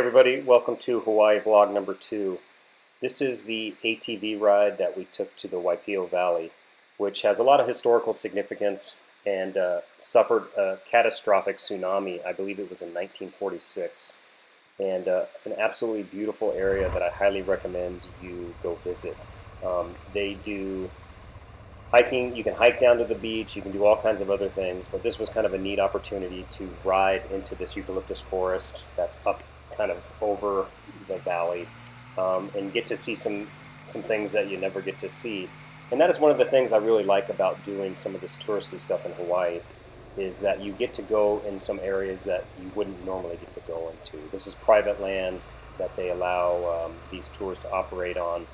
everybody, welcome to Hawaii vlog number 2. This is the ATV ride that we took to the Waipio Valley, which has a lot of historical significance and suffered a catastrophic tsunami. I believe it was in 1946, and an absolutely beautiful area that I highly recommend you go visit. They do hiking. You can hike down to the beach, you can do all kinds of other things, but this was kind of a neat opportunity to ride into this eucalyptus forest that's up kind of over the valley, and get to see some things that you never get to see. And that is one of the things I really like about doing some of this touristy stuff in Hawaii, is that you get to go in some areas that you wouldn't normally get to go into. This is private land that they allow these tours to operate on,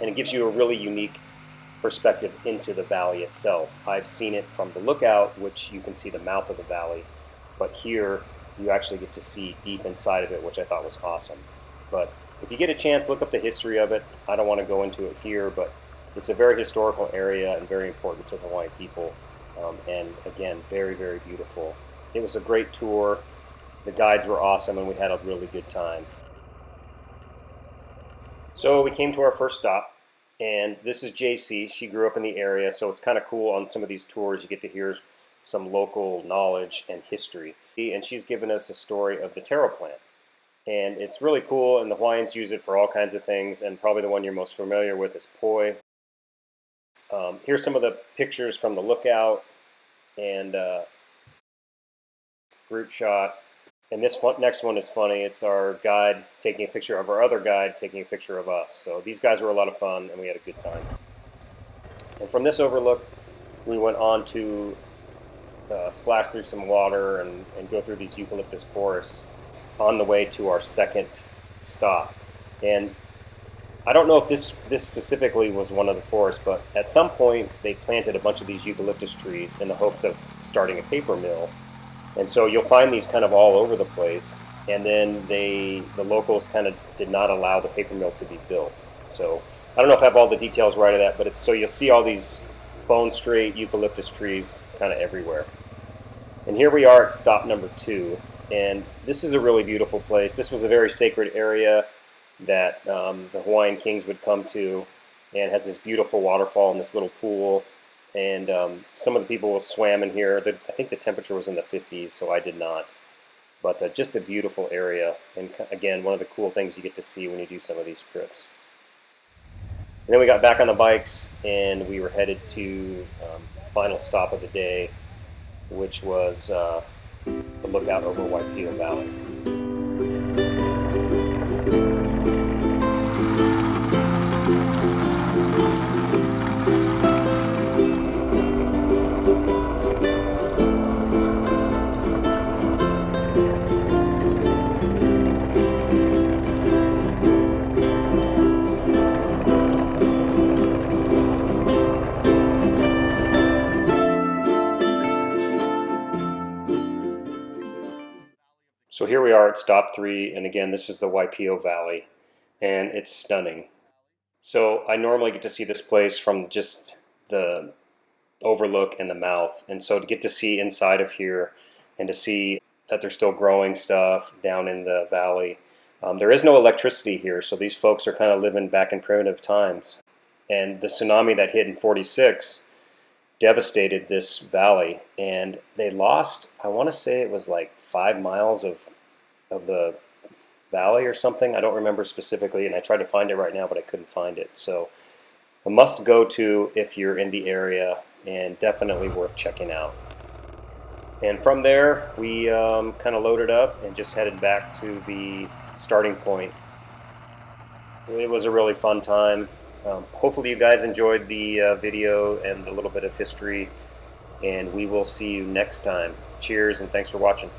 and it gives you a really unique perspective into the valley itself. I've seen it from the lookout, which you can see the mouth of the valley, but here you actually get to see deep inside of it, which I thought was awesome. But if you get a chance, look up the history of it. I don't want to go into it here, but it's a very historical area and very important to the Hawaiian people, and again, very, very beautiful. It was a great tour. The guides were awesome, and we had a really good time. So we came to our first stop, and this is JC. She grew up in the area, so it's kind of cool on some of these tours. You get to hear some local knowledge and history. And she's given us a story of the taro plant. And it's really cool, and the Hawaiians use it for all kinds of things, and probably the one you're most familiar with is poi. Here's some of the pictures from the lookout and group shot. And this next one is funny. It's our guide taking a picture of our other guide taking a picture of us. So these guys were a lot of fun, and we had a good time. And from this overlook, we went on to splash through some water and go through these eucalyptus forests on the way to our second stop. And I don't know if this specifically was one of the forests, but at some point they planted a bunch of these eucalyptus trees in the hopes of starting a paper mill. And so you'll find these kind of all over the place, and then the locals kind of did not allow the paper mill to be built. So I don't know if I have all the details right of that, but so you'll see all these bone straight eucalyptus trees kind of everywhere. And here we are at stop number 2, and this is a really beautiful place. This was a very sacred area that the Hawaiian kings would come to, and has this beautiful waterfall and this little pool. And some of the people swam in here. I think the temperature was in the 50s, so I did not. But just a beautiful area, and again, one of the cool things you get to see when you do some of these trips. And then we got back on the bikes, and we were headed to the final stop of the day, which was the lookout over Waipio Valley. So here we are at stop 3, and again, this is the Waipio Valley, and it's stunning. So I normally get to see this place from just the overlook and the mouth, and so to get to see inside of here and to see that they're still growing stuff down in the valley. There is no electricity here, so these folks are kind of living back in primitive times. And the tsunami that hit in 46 devastated this valley, and they lost, I want to say it was like 5 miles of the valley or something. I don't remember specifically, and I tried to find it right now, but I couldn't find it. So a must go to if you're in the area, and definitely worth checking out. And from there we kind of loaded up and just headed back to the starting point. It was a really fun time. Hopefully you guys enjoyed the video and a little bit of history, and we will see you next time. Cheers, and thanks for watching.